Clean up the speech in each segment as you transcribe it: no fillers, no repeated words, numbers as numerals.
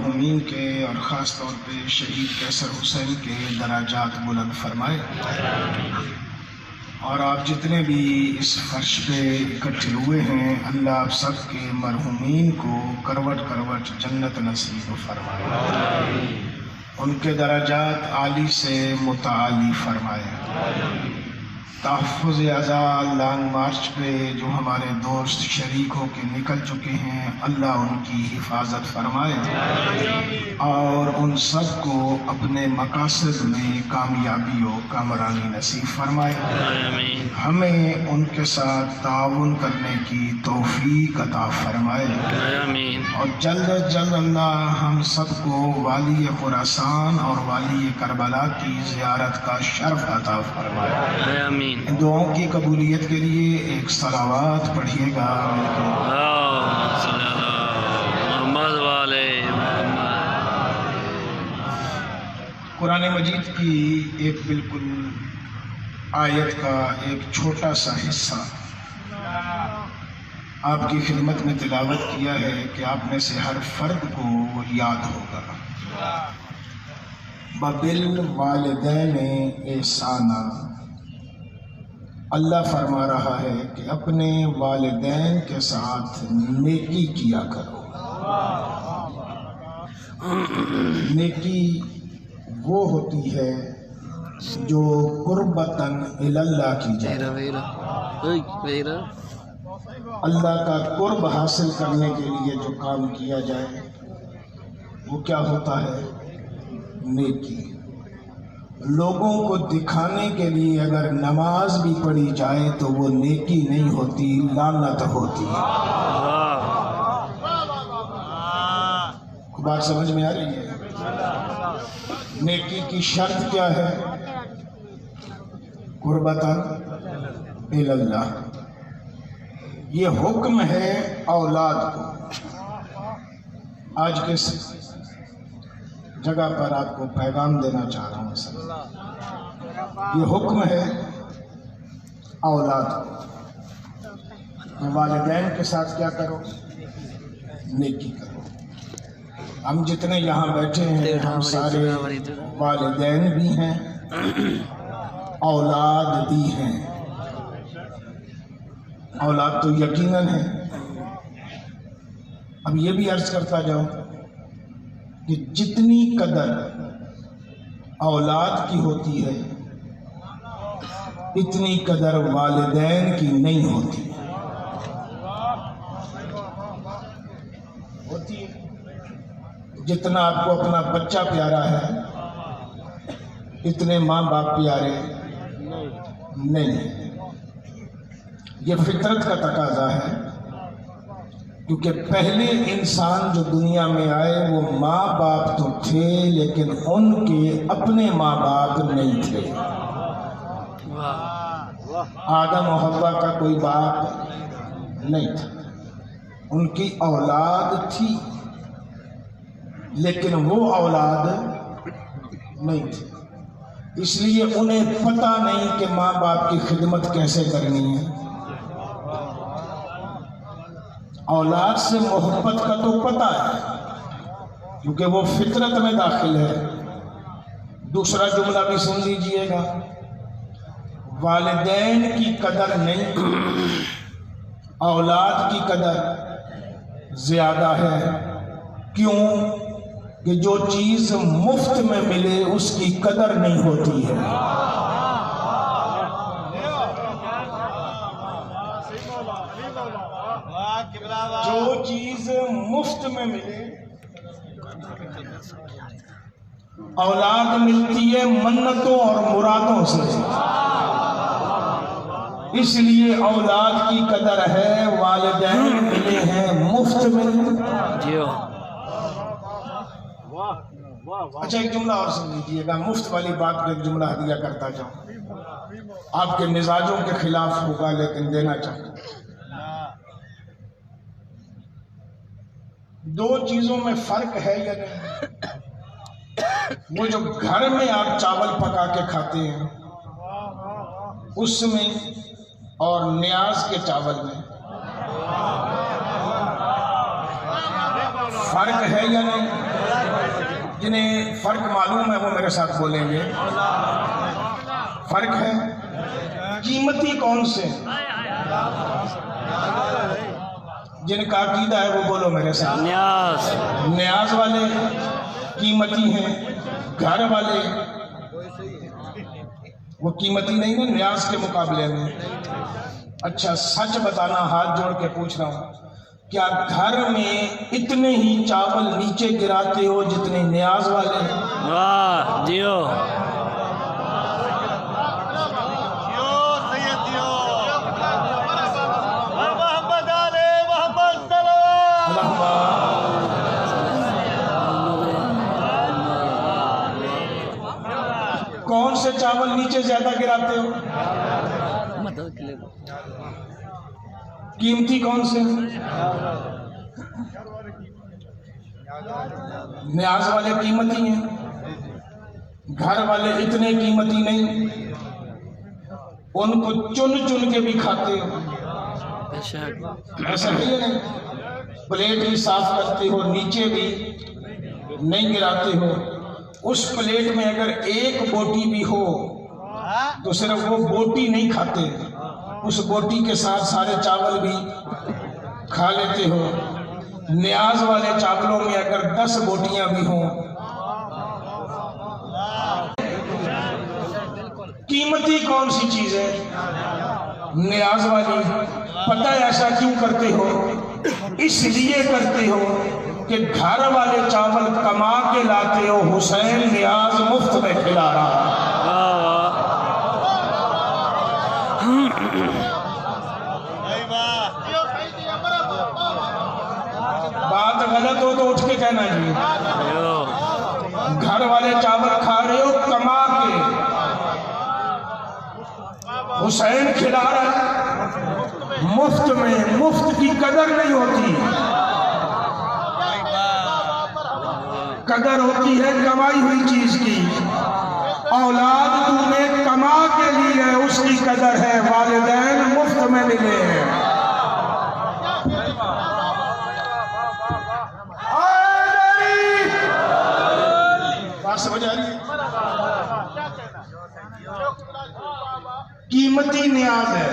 مرحومین کے اور خاص طور پہ شہید کیسر حسین کے درجات بلند فرمائے، اور آپ جتنے بھی اس فرش پہ اکٹھے ہوئے ہیں اللہ آپ سب کے مرحومین کو کروٹ کروٹ جنت نصیب فرمائے، ان کے درجات عالی سے متعالی فرمائے۔ تحفظ اعضاء لانگ مارچ پہ جو ہمارے دوست شریک ہو کے نکل چکے ہیں اللہ ان کی حفاظت فرمائے اور ان سب کو اپنے مقاصد میں کامیابی و کامرانی نصیب فرمائے۔ ہمیں ان کے ساتھ تعاون کرنے کی توفیق عطا فرمائے، اور جلد از جلد اللہ ہم سب کو والی خراسان اور والی کربلا کی زیارت کا شرف عطا فرمائے۔ ان دعاؤں کی قبولیت کے لیے ایک صلوات پڑھیے گا۔ قرآن مجید کی ایک بالکل آیت کا ایک چھوٹا سا حصہ آپ کی خدمت میں تلاوت کیا ہے کہ آپ میں سے ہر فرد کو وہ یاد ہوگا۔ وَبِالْوَالِدَيْنِ إِحْسَانًا، اللہ فرما رہا ہے کہ اپنے والدین کے ساتھ نیکی کیا کرو۔ نیکی وہ ہوتی ہے جو قربتاً اللہ کی جائے، اللہ کا قرب حاصل کرنے کے لیے جو کام کیا جائے وہ کیا ہوتا ہے؟ نیکی۔ لوگوں کو دکھانے کے لیے اگر نماز بھی پڑھی جائے تو وہ نیکی نہیں ہوتی، لعنت ہوتی ہے۔ بات سمجھ میں آ رہی ہے؟ نیکی کی شرط کیا ہے؟ قربتاً اللہ۔ یہ حکم ہے اولاد کو۔ آج کے جگہ پر آپ کو پیغام دینا چاہ رہا ہوں سر، یہ حکم ہے اولاد کو، والدین کے ساتھ کیا کرو؟ نیکی کرو۔ ہم جتنے یہاں بیٹھے ہیں ہم سارے والدین بھی ہیں، اولاد بھی ہیں۔ اولاد تو یقیناً ہے۔ اب یہ بھی عرض کرتا جاؤں کہ جتنی قدر اولاد کی ہوتی ہے اتنی قدر والدین کی نہیں ہوتی ہے۔ جتنا آپ کو اپنا بچہ پیارا ہے اتنے ماں باپ پیارے نہیں ہیں۔ یہ فطرت کا تقاضا ہے، کیونکہ پہلے انسان جو دنیا میں آئے وہ ماں باپ تو تھے لیکن ان کے اپنے ماں باپ نہیں تھے۔ آدم و حوا کا کوئی باپ نہیں تھا، ان کی اولاد تھی لیکن وہ اولاد نہیں تھی، اس لیے انہیں پتہ نہیں کہ ماں باپ کی خدمت کیسے کرنی ہے۔ اولاد سے محبت کا تو پتہ ہے کیونکہ وہ فطرت میں داخل ہے۔ دوسرا جملہ بھی سن لیجئے گا، والدین کی قدر نہیں، اولاد کی قدر زیادہ ہے۔ کیوں؟ کہ جو چیز مفت میں ملے اس کی قدر نہیں ہوتی ہے۔ جو چیز مفت میں ملے، اولاد ملتی ہے منتوں اور مرادوں سے، اس لیے اولاد کی قدر ہے۔ والدین ملے ہیں مفت میں۔ اچھا ایک جملہ اور سن لیجیے گا، مفت والی بات کو ایک جملہ ہدیہ کرتا جاؤں، آپ کے مزاجوں کے خلاف ہوگا لیکن دینا چاہتا ہوں۔ دو چیزوں میں فرق ہے یا نہیں؟ وہ جو گھر میں آپ چاول پکا کے کھاتے ہیں اس میں اور نیاز کے چاول میں فرق ہے یا نہیں؟ جنہیں فرق معلوم ہے وہ میرے ساتھ بولیں گے. فرق ہے. قیمتی کون سے؟ جن کا عقیدہ ہے وہ بولو میرے ساتھ. نیاز والے قیمتی ہیں. گھر والے وہ قیمتی نہیں نا نیاز کے مقابلے میں. اچھا سچ بتانا، ہاتھ جوڑ کے پوچھ رہا ہوں، کیا گھر میں اتنے ہی چاول نیچے گراتے ہو جتنے نیاز والے؟ واہ جیو. کون سے چاول نیچے زیادہ گراتے ہو؟ قیمتی کون سے؟ نیاز والے قیمتی ہیں، گھر والے اتنے قیمتی نہیں. ان کو چن چن کے بھی کھاتے ہو. ایسا نہیں ہے. پلیٹ بھی صاف کرتے ہو، نیچے بھی نہیں گراتے ہو. اس پلیٹ میں اگر ایک بوٹی بھی ہو تو صرف وہ بوٹی نہیں کھاتے، اس بوٹی کے ساتھ سارے چاول بھی کھا لیتے ہو. نیاز والے چاولوں میں اگر 10 بوٹیاں بھی ہوں. قیمتی کون سی چیز ہے؟ نیاز والی. پتہ ہے ایسا کیوں کرتے ہو؟ اس لیے کرتے ہو کہ گھر والے چاول کما کے لاتے ہو، حسین نیاز مفت میں کھلا رہا. بات غلط ہو تو اٹھ کے کہنا جی. گھر والے چاول کھا رہے ہو کما کے، حسین کھلا رہا ہے مفت میں. مفت کی قدر نہیں ہوتی، قدر ہوتی ہے کمائی ہوئی چیز کی. اولاد تم نے کما کے لی ہے، اس کی قدر ہے. والدین مفت میں ملے ہیں. بات سمجھ آ رہی ہے؟ قیمتی نیاز ہے،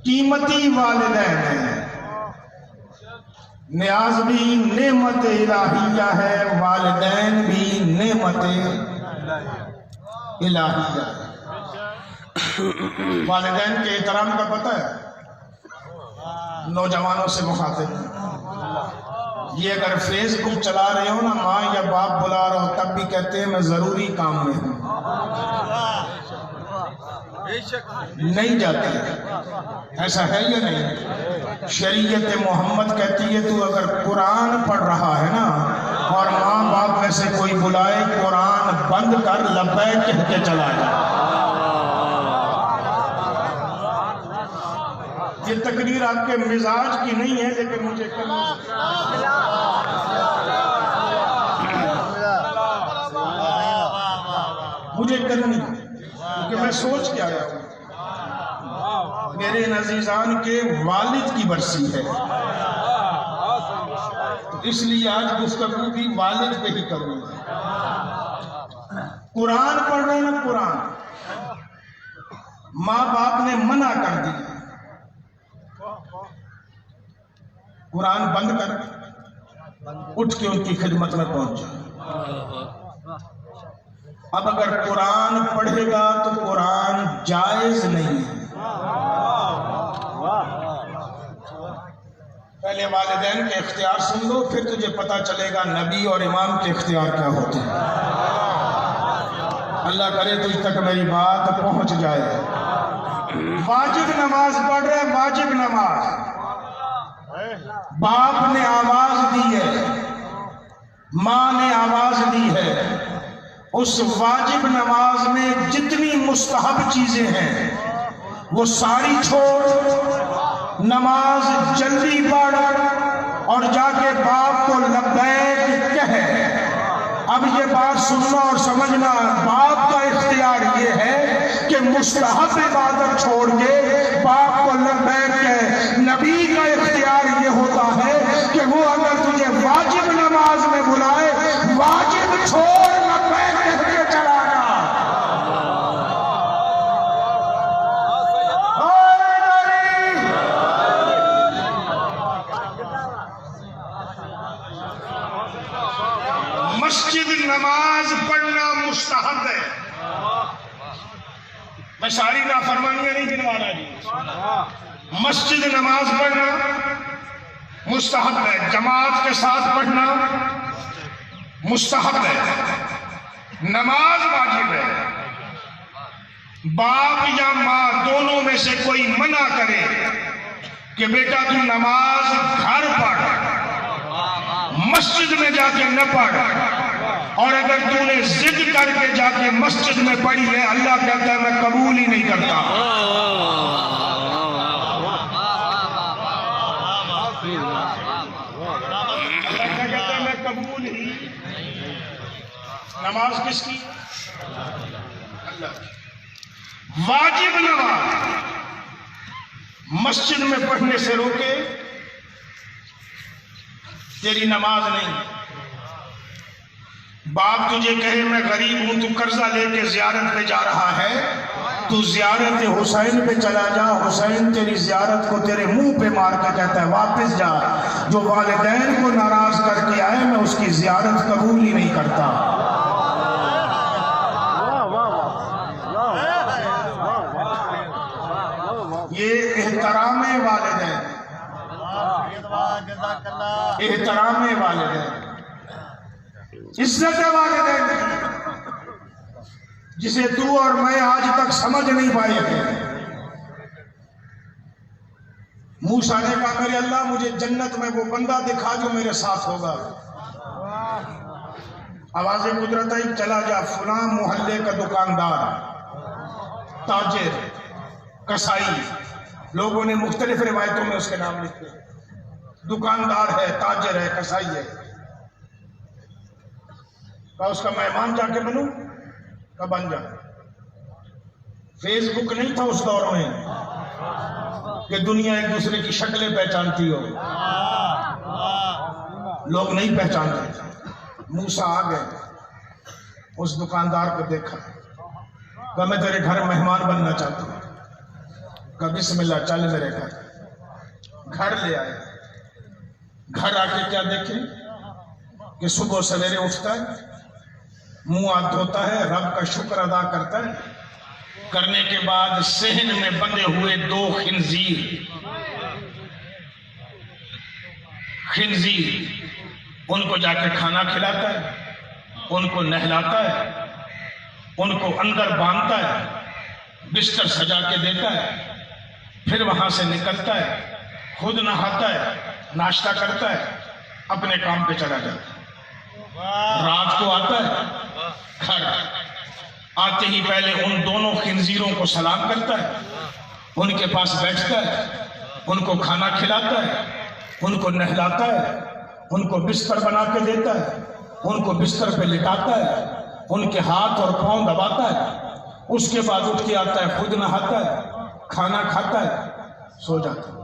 قیمتی والدین ہے. نیاز بھی نعمت الہیہ ہے، والدین بھی نعمت الہیہ ہے. والدین کے احترام کا پتہ ہے؟ نوجوانوں سے مخاطب ہیں. یہ اگر فیس بک چلا رہے ہو نا، ماں یا باپ بلا رہا ہو، تب بھی کہتے ہیں میں ضروری کام میں ہوں. نہیں جاتے. ایسا ہے یا نہیں؟ شریعت محمد کہتی ہے تو اگر قرآن پڑھ رہا ہے نا اور ماں باپ میں سے کوئی بلائے، قرآن بند کر لبیک کہہ کے چلا جائے. یہ تقریر آپ کے مزاج کی نہیں ہے لیکن مجھے کرنی کیونکہ میں سوچ کے آیا ہوں. میرے ان عزیزان کے والد کی برسی ہے، اس لیے آج گفتگو بھی والد پہ ہی کروں گا. قرآن پڑھ رہے ہیں نا، قرآن ماں باپ نے منع کر دیا، قرآن بند کر، اٹھ کے ان کی خدمت میں پہنچ جائے. اب اگر قرآن پڑھے گا تو قرآن جائز نہیں ہے. پہلے والدین کے اختیار سن لو، پھر تجھے پتا چلے گا نبی اور امام کے اختیار کیا ہوتے ہیں. اللہ کرے تجھ تک میری بات پہنچ جائے. واجب نماز پڑھ رہے، واجب نماز باپ نے آواز دی ہے، ماں نے آواز دی ہے. اس واجب نماز میں جتنی مستحب چیزیں ہیں وہ ساری چھوڑ، نماز جلدی پڑھ اور جا کے باپ کو لبیک کہے. اب یہ بات سننا اور سمجھنا، باپ کا اختیار یہ ہے کہ مستحب عبادت چھوڑ کے باپ کو لبیک کہے. نبی کا اختیار یہ ہوتا ہے کہ وہ اگر تجھے واجب نماز میں بلائے، مسجد نماز پڑھنا مستحب ہے. میں ساری نافرمانیاں نہیں گنوا رہا جی. مسجد نماز پڑھنا مستحب ہے. جماعت کے ساتھ پڑھنا مستحب ہے. نماز واجب ہے. باپ یا ماں دونوں میں سے کوئی منع کرے کہ بیٹا تو نماز گھر پڑھ، مسجد میں جا کے نہ پڑھ، اور اگر تو نے ضد کر کے جا کے مسجد میں پڑھی ہے، اللہ کہتا ہے میں قبول ہی نہیں کرتا. اللہ کہتا ہے میں قبول ہی. نماز کس کی؟ اللہ کی. واجب نماز مسجد میں پڑھنے سے روکے تیری نماز نہیں. باپ تجھے کہے میں غریب ہوں، تو قرضہ لے کے زیارت پہ جا رہا ہے، تو زیارت حسین پہ چلا جا. حسین تیری زیارت کو تیرے منہ پہ مار کے کہتا ہے واپس جا. جو والدین کو ناراض کر کے آئے میں اس کی زیارت قبول ہی نہیں کرتا. یہ احترام والدین، احترام والدین، عزت والدین جسے تو اور میں آج تک سمجھ نہیں پائے تھے. موسیٰ نے کہا میرے اللہ مجھے جنت میں وہ بندہ دکھا جو میرے ساتھ ہوگا. آواز قدرت آئی چلا جا فلاں محلے کا دکاندار، تاجر، کسائی، لوگوں نے مختلف روایتوں میں اس کے نام لکھے. دکاندار ہے، تاجر ہے، کسائی ہے. کہا اس کا مہمان جا کے بنوں؟ کہا بن جا. فیس بک نہیں تھا اس دور میں کہ دنیا ایک دوسرے کی شکلیں پہچانتی ہو. لوگ نہیں پہچانتے. موسیٰ آ گئے، اس دکاندار کو دیکھا، کہا میں تیرے گھر مہمان بننا چاہتا ہوں. کہا بسم اللہ چل میرے گھر. گھر لے آئے. گھر آ کے کیا دیکھیں کہ صبح سویرے اٹھتا ہے، منہ ہاتھ دھوتا ہے، رب کا شکر ادا کرتا ہے. کرنے کے بعد صحن میں بندے ہوئے 2 خنزیر ان کو جا کے کھانا کھلاتا ہے، ان کو نہلاتا ہے، ان کو اندر باندھتا ہے، بستر سجا کے دیتا ہے، پھر وہاں سے نکلتا ہے، خود نہاتا ہے، ناشتہ کرتا ہے، اپنے کام پہ چلا جاتا ہے. رات کو آتا ہے گھر، آتے ہی پہلے ان 2 خنزیروں کو سلام کرتا ہے، ان کے پاس بیٹھتا ہے، ان کو کھانا کھلاتا ہے، ان کو نہلاتا ہے، ان کو بستر بنا کے دیتا ہے، ان کو بستر پہ لٹاتا ہے، ان کے ہاتھ اور پاؤں دباتا ہے. اس کے بعد اٹھ کے آتا ہے، خود نہاتا ہے، کھانا کھاتا ہے، سو جاتا ہے.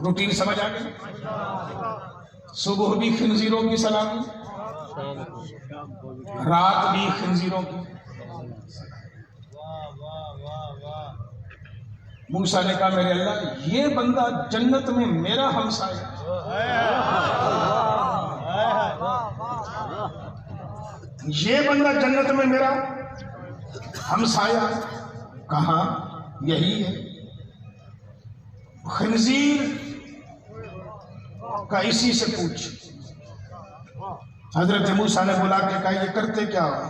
روٹین سمجھ آ گئی؟ صبح بھی خنزیروں کی سلامی، رات بھی خنزیروں کی. موسیٰ نے کہا میرے اللہ یہ بندہ جنت میں میرا ہمسایہ، یہ بندہ جنت میں میرا ہمسایہ. کہاں؟ یہی ہے. خنزیر کا اسی سے پوچھ. حضرت موسیٰ نے بلا کے کہا یہ کرتے کیا ہو؟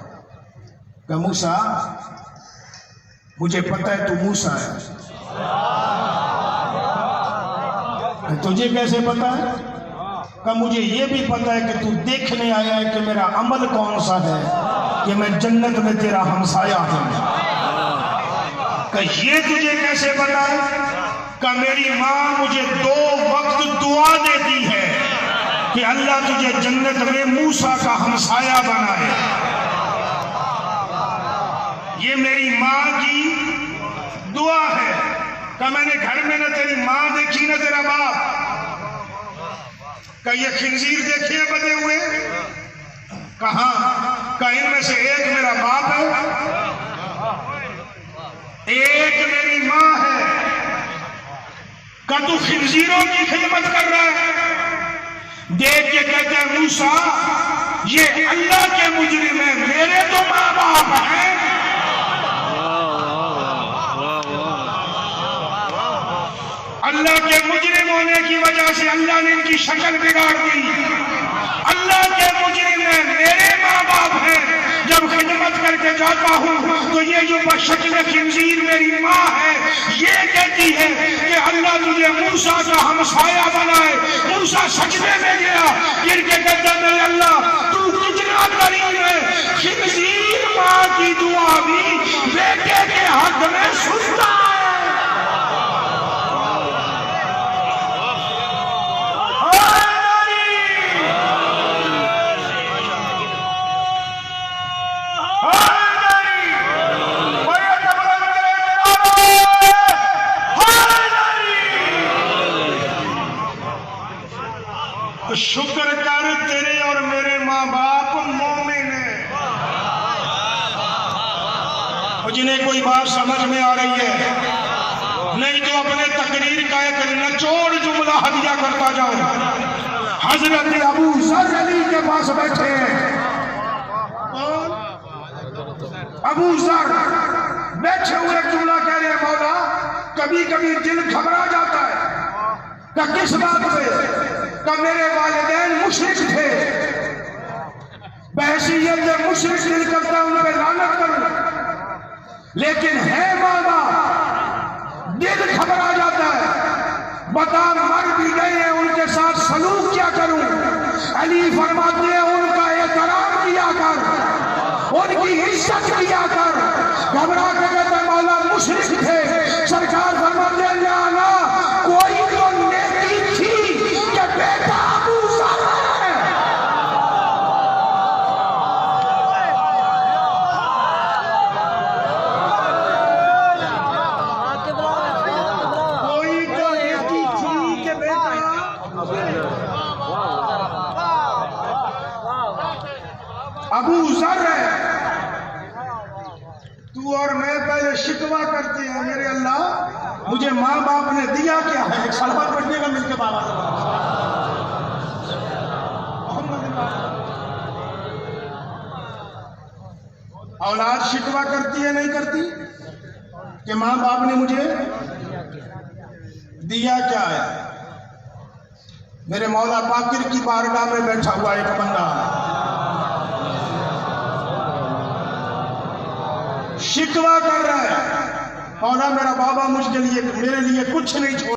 کہ موسیٰ مجھے پتہ ہے تو موسیٰ ہے. تجھے کیسے پتہ ہے؟ کہ مجھے یہ بھی پتہ ہے کہ تو دیکھنے آیا ہے کہ میرا عمل کون سا ہے کہ میں جنت میں تیرا ہمسایہ ہوں. کہ یہ تجھے کیسے پتہ ہے؟ کہ میری ماں مجھے 2 وقت دعا دیتی ہے کہ اللہ تجھے جنت میں موسیٰ کا ہمسایہ بنائے. یہ میری ماں کی دعا ہے. کہ میں نے گھر میں نہ تیری ماں دیکھی نہ تیرا باپ. کہ یہ خنزیر دیکھیے بنے ہوئے؟ کہاں؟ کہ ان میں سے ایک میرا باپ ہے، ایک میری ماں ہے. کہ تو خنزیروں کی خدمت کر رہا ہے؟ دیکھ کے کہتے ہیں موسیٰ یہ اللہ کے مجرم ہیں، میرے تو ماں باپ ہیں۔ اللہ کے مجرم ہونے کی وجہ سے اللہ نے ان کی شکل بگاڑ دی۔ اللہ کے مجرم ہیں، میرے ماں باپ ہیں، جب خدمت کر کے جاتا ہوں تو یہ جو بشکل خنزیر میری ماں ہے یہ کہتی ہے کہ اللہ تجھے موسیٰ کا ہمسایہ بنائے۔ موسیٰ سجدے میں گیا، گر کے کہتا میرے اللہ تو کتنا کریم ہے، خنزیر ماں کی دعا بھی بیٹے کے حق میں سنتا ہے۔ شکر کر تیرے اور میرے ماں باپ مومن ہیں، جنہیں کوئی بات سمجھ میں آ رہی ہے، نہیں تو اپنے تقریر کا ایک نچوڑ جملہ ہدیہ کرتا جاؤ۔ حضرت ابو ذر علی کے پاس بیٹھے ہیں، ابو ذر بیٹھے ہوئے جملہ کہہ رہے ہیں مولا کبھی کبھی دل گھبرا جاتا ہے کہ کس بات پہ، کہ میرے والدین مشرک تھے، بحیثیت مشرک دل کرتا ان پہ لعنت کروں، لیکن ہے ماں باپ دل گھبرا جاتا ہے، بتا مر بھی گئے ہیں ان کے ساتھ سلوک کیا کروں؟ علی فرماتے ہیں ان کا احترام کیا کر، ان کی عزت کیا کر۔ گھبرا کے کہتے مولا مشرک تھے، سرکار فرماتے ہیں لانا کوئی تو نیکی تھی کہ بیٹا ابو ذر ہے۔ کوئی تو نیکی تھی کہ بیٹا ابو ذر ہے۔ تو اور میں پہلے شکوہ کرتے ہیں میرے اللہ مجھے ماں باپ نے دیا کیا ہے؟ ایک سلوات پڑھنے کا مل کے بابا اولاد شکوہ کرتی ہے نہیں کرتی کہ ماں باپ نے مجھے دیا کیا ہے؟ میرے مولا باقر کی بارگاہ میں بیٹھا ہوا ایک بندہ شکوہ کر رہا ہے، مولا میرا بابا مجھ کے لیے میرے لیے کچھ نہیں چھوڑ